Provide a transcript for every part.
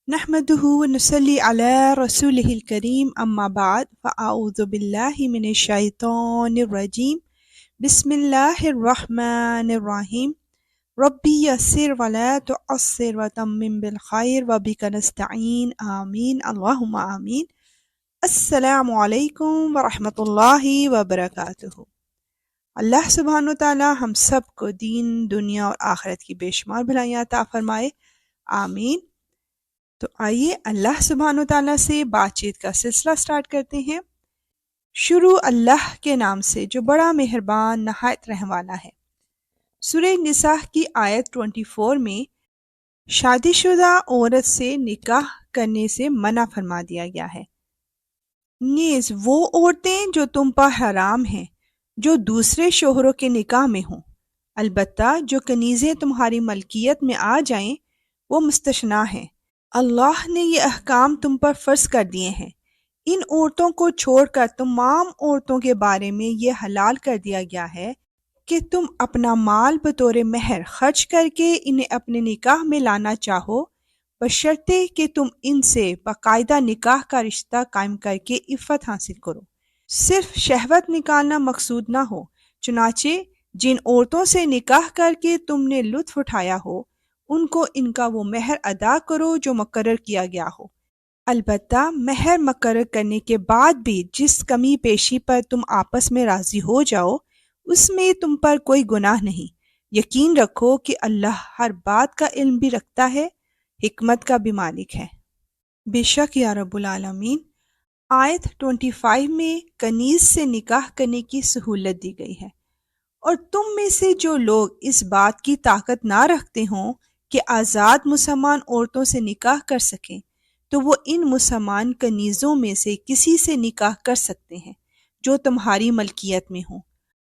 نحمده ونصلي على رسوله الكريم أما بعد فأعوذ بالله من الشيطان الرجيم بسم الله الرحمن الرحيم ربي يسر ولا تعسر وتمم بالخير وبك نستعين آمين اللهم آمين. السلام علیکم ورحمۃ اللہ وبرکاتہ۔ اللہ سبحانہ وتعالی ہم سب کو دین، دنیا اور آخرت کی بے شمار بھلائیاں عطا فرمائے، آمین۔ تو آئیے اللہ سبحانہ وتعالی سے بات چیت کا سلسلہ سٹارٹ کرتے ہیں۔ شروع اللہ کے نام سے جو بڑا مہربان نہایت رحم والا ہے۔ سورہ نساء کی آیت 24 میں شادی شدہ عورت سے نکاح کرنے سے منع فرما دیا گیا ہے۔ نیز وہ عورتیں جو تم پر حرام ہیں جو دوسرے شوہروں کے نکاح میں ہوں، البتہ جو کنیزیں تمہاری ملکیت میں آ جائیں وہ مستثنیٰ ہیں۔ اللہ نے یہ احکام تم پر فرض کر دیے ہیں۔ ان عورتوں کو چھوڑ کر تمام عورتوں کے بارے میں یہ حلال کر دیا گیا ہے کہ تم اپنا مال بطور مہر خرچ کر کے انہیں اپنے نکاح میں لانا چاہو، بشرطے کہ تم ان سے باقاعدہ نکاح کا رشتہ قائم کر کے عفت حاصل کرو۔ صرف شہوت نکالنا مقصود نہ ہو، چنانچہ جن عورتوں سے نکاح کر کے تم نے لطف اٹھایا ہو ان کو ان کا وہ مہر ادا کرو جو مقرر کیا گیا ہو۔ البتہ مہر مقرر کرنے کے بعد بھی جس کمی پیشی پر تم آپس میں راضی ہو جاؤ اس میں تم پر کوئی گناہ نہیں۔ یقین رکھو کہ اللہ ہر بات کا علم بھی رکھتا ہے، حکمت کا بھی مالک ہے۔ بے شک یا رب العالمین۔ آیت 25 میں کنیز سے نکاح کرنے کی سہولت دی گئی ہے، اور تم میں سے جو لوگ اس بات کی طاقت نہ رکھتے ہوں کہ آزاد مسلمان عورتوں سے نکاح کر سکیں تو وہ ان مسلمان کنیزوں میں سے کسی سے نکاح کر سکتے ہیں جو تمہاری ملکیت میں ہوں،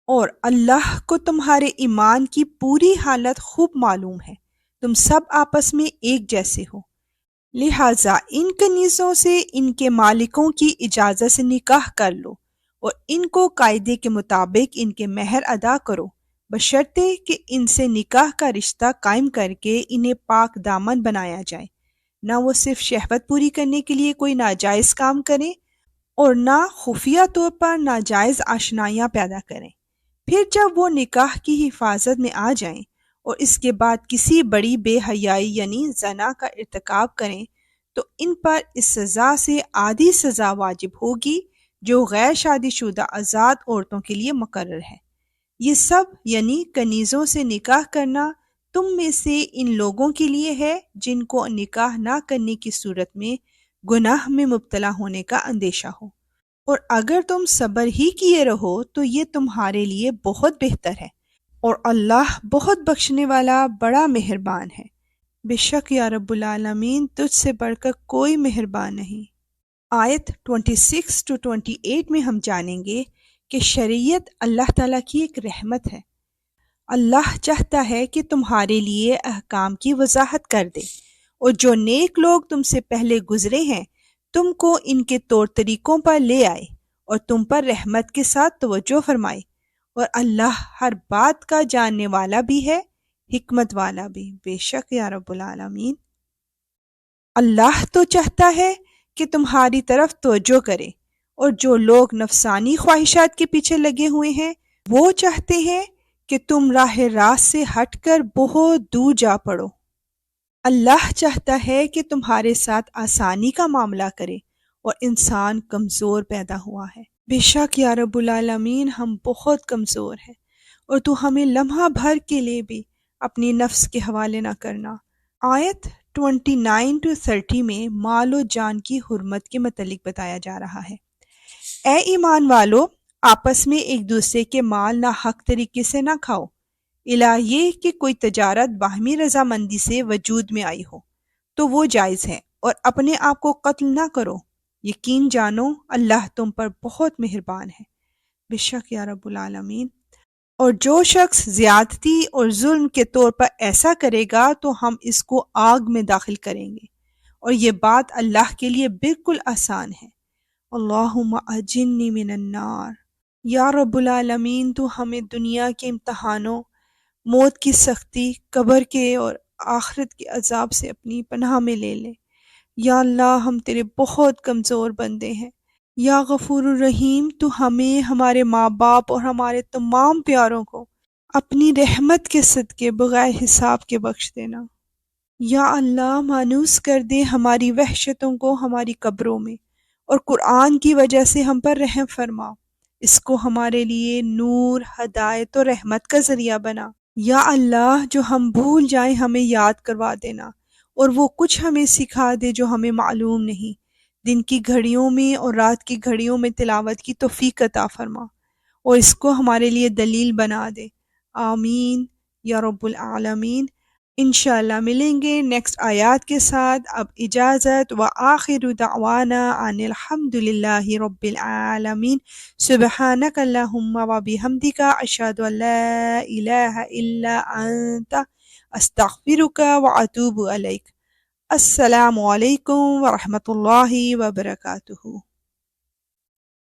اور اللہ کو تمہارے ایمان کی پوری حالت خوب معلوم ہے، تم سب آپس میں ایک جیسے ہو، لہٰذا ان کنیزوں سے ان کے مالکوں کی اجازت سے نکاح کر لو اور ان کو قاعدے کے مطابق ان کے مہر ادا کرو، بشرطے کہ ان سے نکاح کا رشتہ قائم کر کے انہیں پاک دامن بنایا جائے، نہ وہ صرف شہوت پوری کرنے کے لیے کوئی ناجائز کام کریں اور نہ خفیہ طور پر ناجائز آشنائیاں پیدا کریں۔ پھر جب وہ نکاح کی حفاظت میں آ جائیں اور اس کے بعد کسی بڑی بے حیائی یعنی زنا کا ارتکاب کریں تو ان پر اس سزا سے آدھی سزا واجب ہوگی جو غیر شادی شدہ آزاد عورتوں کے لیے مقرر ہے۔ یہ سب یعنی کنیزوں سے نکاح کرنا تم میں سے ان لوگوں کے لیے ہے جن کو نکاح نہ کرنے کی صورت میں گناہ میں مبتلا ہونے کا اندیشہ ہو، اور اگر تم صبر ہی کیے رہو تو یہ تمہارے لیے بہت بہتر ہے، اور اللہ بہت بخشنے والا بڑا مہربان ہے۔ بے شک یا رب العالمین تجھ سے بڑھ کر کوئی مہربان نہیں۔ آیت 26 to 28 میں ہم جانیں گے کہ شریعت اللہ تعالیٰ کی ایک رحمت ہے۔ اللہ چاہتا ہے کہ تمہارے لیے احکام کی وضاحت کر دے، اور جو نیک لوگ تم سے پہلے گزرے ہیں تم کو ان کے طور طریقوں پر لے آئے اور تم پر رحمت کے ساتھ توجہ فرمائے، اور اللہ ہر بات کا جاننے والا بھی ہے، حکمت والا بھی۔ بے شک یا رب العالمین۔ اللہ تو چاہتا ہے کہ تمہاری طرف توجہ کرے، اور جو لوگ نفسانی خواہشات کے پیچھے لگے ہوئے ہیں وہ چاہتے ہیں کہ تم راہ راست سے ہٹ کر بہت دور جا پڑو۔ اللہ چاہتا ہے کہ تمہارے ساتھ آسانی کا معاملہ کرے، اور انسان کمزور پیدا ہوا ہے۔ بے شک یا رب العالمین ہم بہت کمزور ہیں، اور تو ہمیں لمحہ بھر کے لیے بھی اپنی نفس کے حوالے نہ کرنا۔ آیت 29 to 30 میں مال و جان کی حرمت کے متعلق بتایا جا رہا ہے۔ اے ایمان والو، آپس میں ایک دوسرے کے مال ناحق طریقے سے نہ کھاؤ، الا یہ کہ کوئی تجارت باہمی رضامندی سے وجود میں آئی ہو تو وہ جائز ہے، اور اپنے آپ کو قتل نہ کرو، یقین جانو اللہ تم پر بہت مہربان ہے۔ بے شک یا رب العالمین۔ اور جو شخص زیادتی اور ظلم کے طور پر ایسا کرے گا تو ہم اس کو آگ میں داخل کریں گے، اور یہ بات اللہ کے لیے بالکل آسان ہے۔ اللہم اجنی من النار۔ یا رب العالمین تو ہمیں دنیا کے امتحانوں، موت کی سختی، قبر کے اور آخرت کے عذاب سے اپنی پناہ میں لے لے۔ یا اللہ ہم تیرے بہت کمزور بندے ہیں۔ یا غفور الرحیم تو ہمیں، ہمارے ماں باپ اور ہمارے تمام پیاروں کو اپنی رحمت کے صدقے بغیر حساب کے بخش دینا۔ یا اللہ مانوس کر دے ہماری وحشتوں کو ہماری قبروں میں، اور قرآن کی وجہ سے ہم پر رحم فرما، اس کو ہمارے لیے نور، ہدایت اور رحمت کا ذریعہ بنا۔ یا اللہ جو ہم بھول جائیں ہمیں یاد کروا دینا، اور وہ کچھ ہمیں سکھا دے جو ہمیں معلوم نہیں۔ دن کی گھڑیوں میں اور رات کی گھڑیوں میں تلاوت کی توفیق عطا فرما، اور اس کو ہمارے لیے دلیل بنا دے۔ آمین یا رب العالمین۔ انشاءاللہ ملیں گے نیکسٹ آیات کے ساتھ۔ اب اجازت، وآخر دعوانا ان الحمدللہ رب العالمین۔ سبحانک اللہم وبحمدک، اشہد ان لا الہ الا انت، استغفرک واتوب الیک۔ السلام علیکم ورحمۃ اللہ وبرکاتہ۔